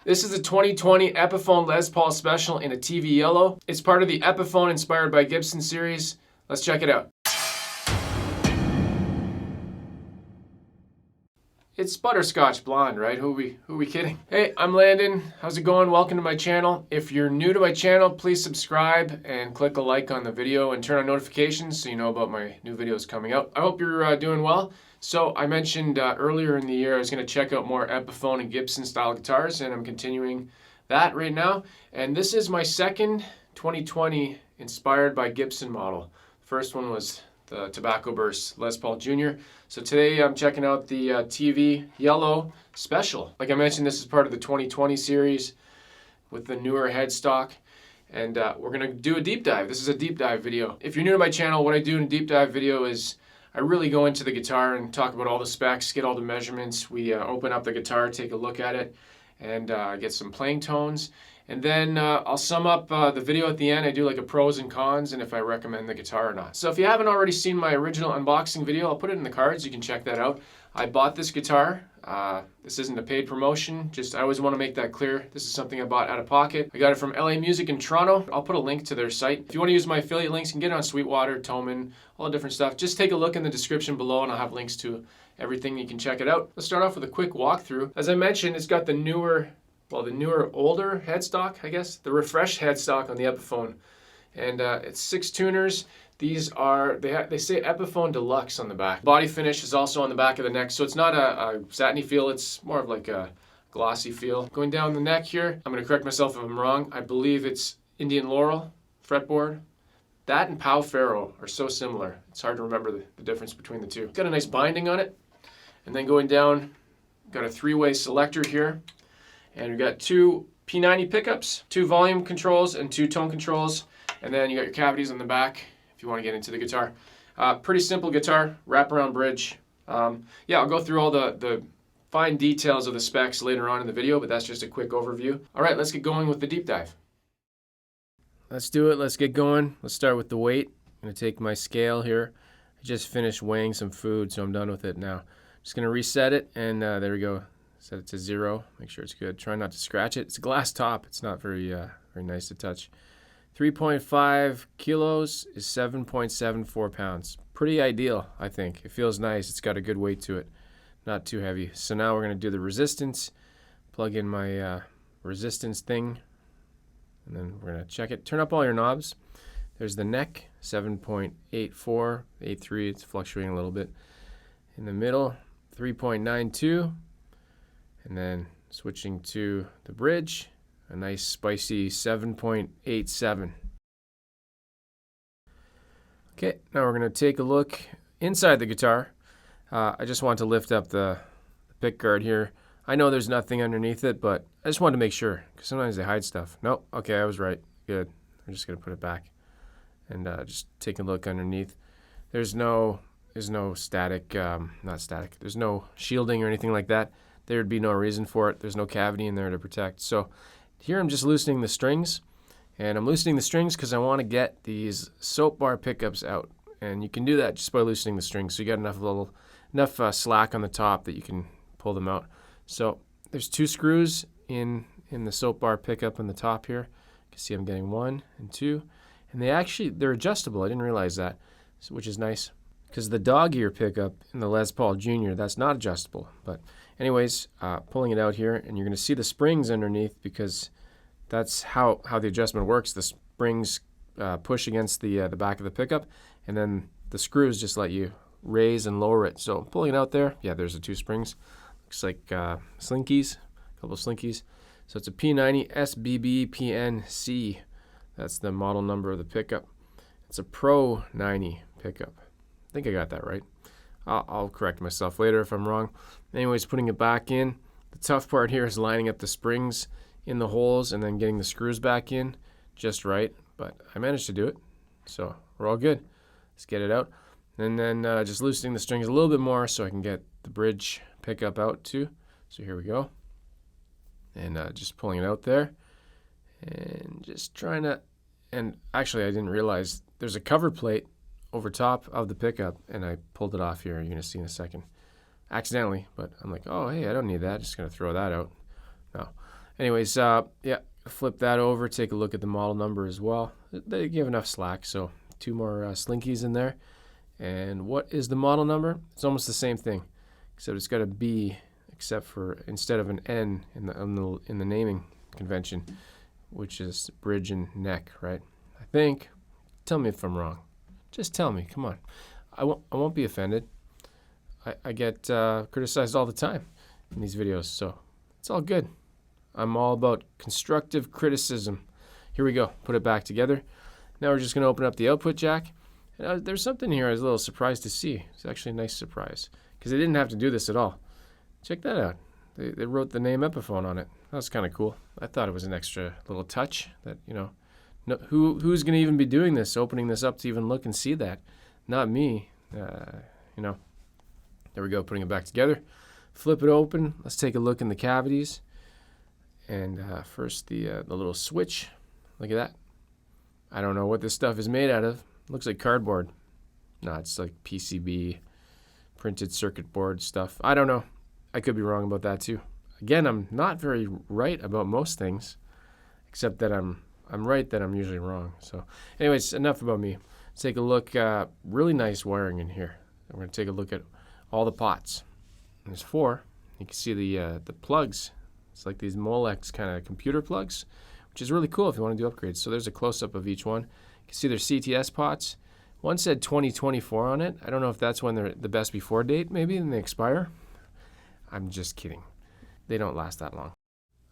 This is a 2020 Epiphone Les Paul Special in a TV yellow. It's part of the Epiphone inspired by Gibson series. Let's check it out. It's Butterscotch Blonde, right? Who are we kidding? Hey, I'm Landon. How's it going? Welcome to my channel. If you're new to my channel, please subscribe and click a like on the video and turn on notifications so you know about my new videos coming out. I hope you're doing well. So I mentioned earlier in the year I was going to check out more Epiphone and Gibson style guitars, and I'm continuing that right now. And this is my second 2020 inspired by Gibson model. First one was the Tobacco Burst Les Paul Jr. So today I'm checking out the TV Yellow Special. Like I mentioned, this is part of the 2020 series with the newer headstock. And we're going to do a deep dive. This is a deep dive video. If you're new to my channel, what I do in a deep dive video is I really go into the guitar and talk about all the specs, get all the measurements. We open up the guitar, take a look at it, and get some playing tones. And then I'll sum up the video at the end. I do like a pros and cons and if I recommend the guitar or not. So if you haven't already seen my original unboxing video, I'll put it in the cards. You can check that out. I bought this guitar. This isn't a paid promotion. Just I always want to make that clear. This is something I bought out of pocket. I got it from LA Music in Toronto. I'll put a link to their site. If you want to use my affiliate links, you can get it on Sweetwater, Toman, all the different stuff. Just take a look in the description below and I'll have links to everything. You can check it out. Let's start off with a quick walkthrough. As I mentioned, it's got the newer, older headstock, I guess. The refreshed headstock on the Epiphone. And it's 6 tuners. These are, they say Epiphone Deluxe on the back. Body finish is also on the back of the neck, so it's not a satiny feel, it's more of like a glossy feel. Going down the neck here, I'm going to correct myself if I'm wrong. I believe it's Indian Laurel fretboard. That and Pau Ferro are so similar. It's hard to remember the difference between the two. Got a nice binding on it. And then going down, got a 3-way selector here. And we've got 2 P90 pickups, 2 volume controls, and 2 tone controls. And then you got your cavities on the back if you want to get into the guitar. Pretty simple guitar, wraparound bridge. Yeah, I'll go through all the fine details of the specs later on in the video, but that's just a quick overview. All right, let's get going with the deep dive. Let's do it. Let's get going. Let's start with the weight. I'm going to take my scale here. I just finished weighing some food, so I'm done with it now. Just going to reset it, and there we go. Set it to 0. Make sure it's good. Try not to scratch it. It's a glass top. It's not very nice to touch. 3.5 kilos is 7.74 pounds. Pretty ideal, I think. It feels nice. It's got a good weight to it. Not too heavy. So now we're going to do the resistance. Plug in my resistance thing. And then we're going to check it. Turn up all your knobs. There's the neck, 7.84, 83. It's fluctuating a little bit. In the middle, 3.92. And then switching to the bridge. A nice spicy 7.87. Okay, now we're going to take a look inside the guitar. I just want to lift up the pick guard here. I know there's nothing underneath it, but I just wanted to make sure, because sometimes they hide stuff. Nope, okay, I was right. Good. I'm just going to put it back and just take a look underneath. There's no static, not static. There's no shielding or anything like that. There would be no reason for it. There's no cavity in there to protect. So here I'm just loosening the strings, and I'm loosening the strings because I want to get these soap bar pickups out, and you can do that just by loosening the strings. So you got enough slack on the top that you can pull them out. So there's 2 screws in the soap bar pickup on the top here. You can see I'm getting 1 and 2, and they're adjustable. I didn't realize that, which is nice because the dog ear pickup in the Les Paul Jr. that's not adjustable. But anyways, pulling it out here, and you're going to see the springs underneath because that's how the adjustment works. The springs push against the back of the pickup, and then the screws just let you raise and lower it. So pulling it out there, yeah, there's the 2 springs. Looks like slinkies, a couple of slinkies. So it's a P90 SBB PNC. That's the model number of the pickup. It's a Pro 90 pickup. I think I got that right. I'll correct myself later if I'm wrong. Anyways, putting it back in. The tough part here is lining up the springs in the holes and then getting the screws back in just right. But I managed to do it, so we're all good. Let's get it out. And then just loosening the strings a little bit more so I can get the bridge pickup out too. So here we go. And just pulling it out there. And just trying to, and actually I didn't realize there's a cover plate over top of the pickup, and I pulled it off here. You're going to see in a second. Accidentally, but I'm like, oh, hey, I don't need that. Just going to throw that out. No. Anyways, yeah, flip that over, take a look at the model number as well. They give enough slack, so 2 more slinkies in there. And what is the model number? It's almost the same thing, except it's got a B, except for instead of an N in the naming convention, which is bridge and neck, right? I think. Tell me if I'm wrong. Just tell me. Come on. I won't be offended. I get criticized all the time in these videos, so it's all good. I'm all about constructive criticism. Here we go. Put it back together. Now we're just going to open up the output jack. And there's something here I was a little surprised to see. It's actually a nice surprise because they didn't have to do this at all. Check that out. They wrote the name Epiphone on it. That was kind of cool. I thought it was an extra little touch that, you know, no, who's going to even be doing this, opening this up to even look and see that? Not me. You know. There we go, putting it back together. Flip it open. Let's take a look in the cavities. And first the little switch. Look at that. I don't know what this stuff is made out of. Looks like cardboard. No, it's like PCB, printed circuit board stuff. I don't know. I could be wrong about that too. Again, I'm not very right about most things, except that I'm right that I'm usually wrong. So anyways, enough about me. Let's take a look. Really nice wiring in here. We're going to take a look at all the pots. And there's 4. You can see the plugs. It's like these Molex kind of computer plugs, which is really cool if you want to do upgrades. So there's a close-up of each one. You can see there's CTS pots. One said 2024 on it. I don't know if that's when they're the best before date, maybe, and they expire. I'm just kidding. They don't last that long.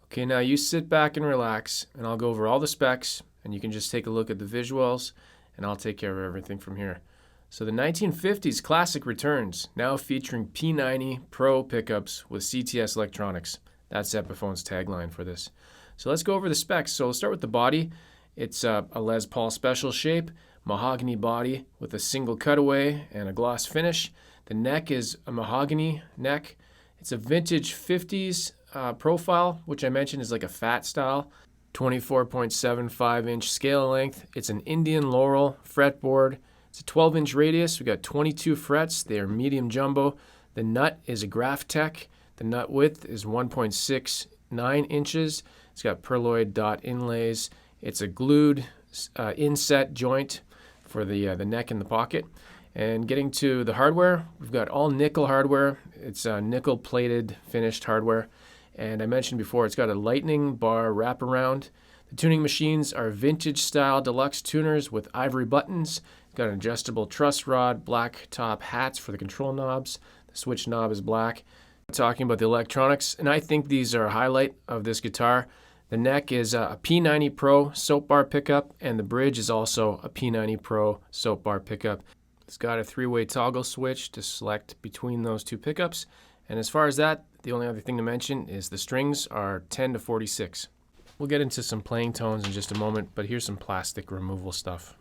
Okay, now you sit back and relax, and I'll go over all the specs, and you can just take a look at the visuals, and I'll take care of everything from here. So the 1950s classic returns, now featuring P90 Pro pickups with CTS electronics. That's Epiphone's tagline for this. So let's go over the specs. So we'll start with the body. It's a Les Paul Special shape, mahogany body with a single cutaway and a gloss finish. The neck is a mahogany neck. It's a vintage 50s profile, which I mentioned is like a fat style. 24.75-inch scale length. It's an Indian Laurel fretboard. It's a 12-inch radius. We got 22 frets. They are medium jumbo. The nut is a Graph Tech. The nut width is 1.69 inches. It's got perloid dot inlays. It's a glued inset joint for the neck and the pocket. And getting to the hardware, we've got all nickel hardware. It's nickel plated finished hardware. And I mentioned before, it's got a lightning bar wraparound. The tuning machines are vintage style deluxe tuners with ivory buttons. It's got an adjustable truss rod, black top hats for the control knobs. The switch knob is black. Talking about the electronics, and I think these are a highlight of this guitar. The neck is a P90 Pro soap bar pickup, and the bridge is also a P90 Pro soap bar pickup. It's got a 3-way toggle switch to select between those 2 pickups. And as far as that, the only other thing to mention is the strings are 10 to 46. We'll get into some playing tones in just a moment, but here's some plastic removal stuff.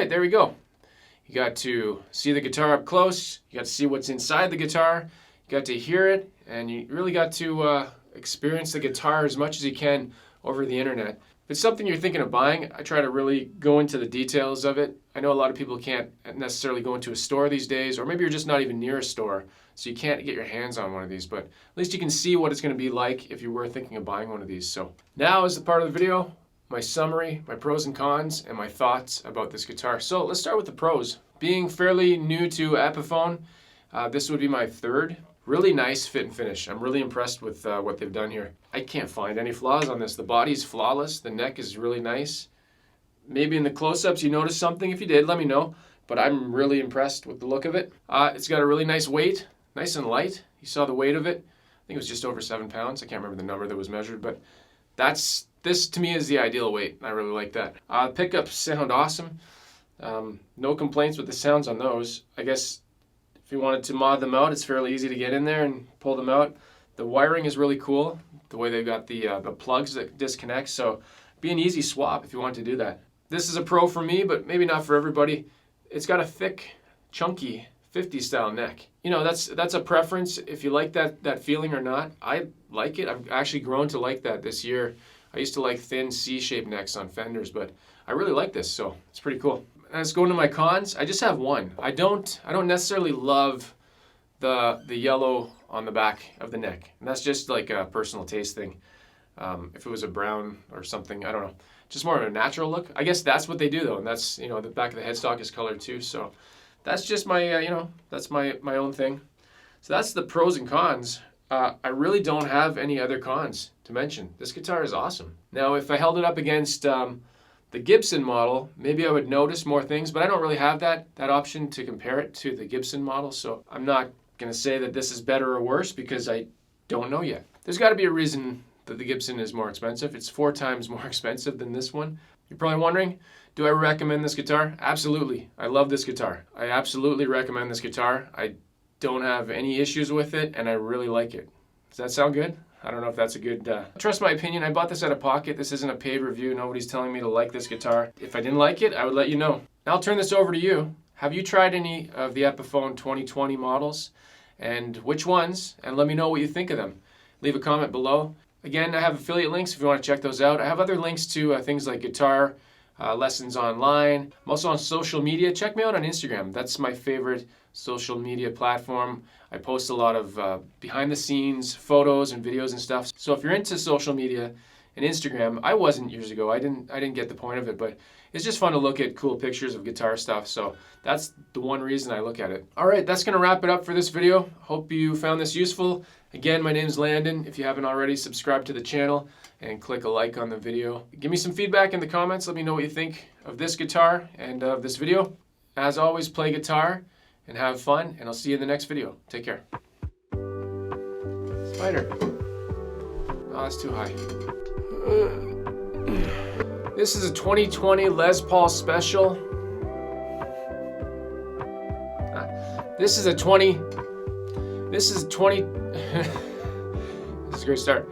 right, there we go. You got to see the guitar up close. You got to see what's inside the guitar. You got to hear it, and you really got to experience the guitar as much as you can over the internet. If it's something you're thinking of buying, I try to really go into the details of it. I know a lot of people can't necessarily go into a store these days, or maybe you're just not even near a store, so you can't get your hands on one of these, but at least you can see what it's going to be like if you were thinking of buying one of these. So now is the part of the video, my summary, my pros and cons, and my thoughts about this guitar. So let's start with the pros. Being fairly new to Epiphone, this would be my third. Really nice fit and finish. I'm really impressed with what they've done here. I can't find any flaws on this. The body's flawless. The neck is really nice. Maybe in the close-ups you noticed something. If you did, let me know. But I'm really impressed with the look of it. It's got a really nice weight, nice and light. You saw the weight of it. I think it was just over 7 pounds. I can't remember the number that was measured, but this to me is the ideal weight. I really like that. Pickups sound awesome. No complaints with the sounds on those. I guess if you wanted to mod them out, it's fairly easy to get in there and pull them out. The wiring is really cool, the way they've got the plugs that disconnect, so be an easy swap if you want to do that. This is a pro for me, but maybe not for everybody. It's got a thick, chunky 50s style neck. You know, that's a preference if you like that feeling or not. I like it. I've actually grown to like that this year. I used to like thin C-shaped necks on Fenders, but I really like this, so it's pretty cool. Let's go into my cons. I just have one. I don't necessarily love the yellow on the back of the neck, and that's just like a personal taste thing. If it was a brown or something, I don't know, just more of a natural look. I guess that's what they do though, and that's, you know, the back of the headstock is colored too, so that's just my you know, that's my own thing. So that's the pros and cons. I really don't have any other cons to mention. This guitar is awesome. Now, if I held it up against the Gibson model, maybe I would notice more things, but I don't really have that option to compare it to the Gibson model, so I'm not going to say that this is better or worse because I don't know yet. There's got to be a reason that the Gibson is more expensive. It's 4 times more expensive than this one. You're probably wondering, do I recommend this guitar? Absolutely. I love this guitar. I absolutely recommend this guitar. I don't have any issues with it, and I really like it. Does that sound good? I don't know if that's a good... Trust my opinion. I bought this out of pocket. This isn't a paid review. Nobody's telling me to like this guitar. If I didn't like it, I would let you know. Now I'll turn this over to you. Have you tried any of the Epiphone 2020 models? And which ones? And let me know what you think of them. Leave a comment below. Again, I have affiliate links if you want to check those out. I have other links to things like guitar lessons online. I'm also on social media. Check me out on Instagram. That's my favorite social media platform. I post a lot of behind the scenes photos and videos and stuff. So if you're into social media and Instagram, I wasn't years ago. I didn't get the point of it, but it's just fun to look at cool pictures of guitar stuff. So that's the one reason I look at it. All right, that's gonna wrap it up for this video. Hope you found this useful. Again, my name's Landon. If you haven't already, subscribe to the channel and click a like on the video. Give me some feedback in the comments. Let me know what you think of this guitar and of this video. As always, play guitar and have fun, and I'll see you in the next video. Take care. Spider. Oh, that's too high. This is a 2020 Les Paul Special. This is a 20. This is a great start.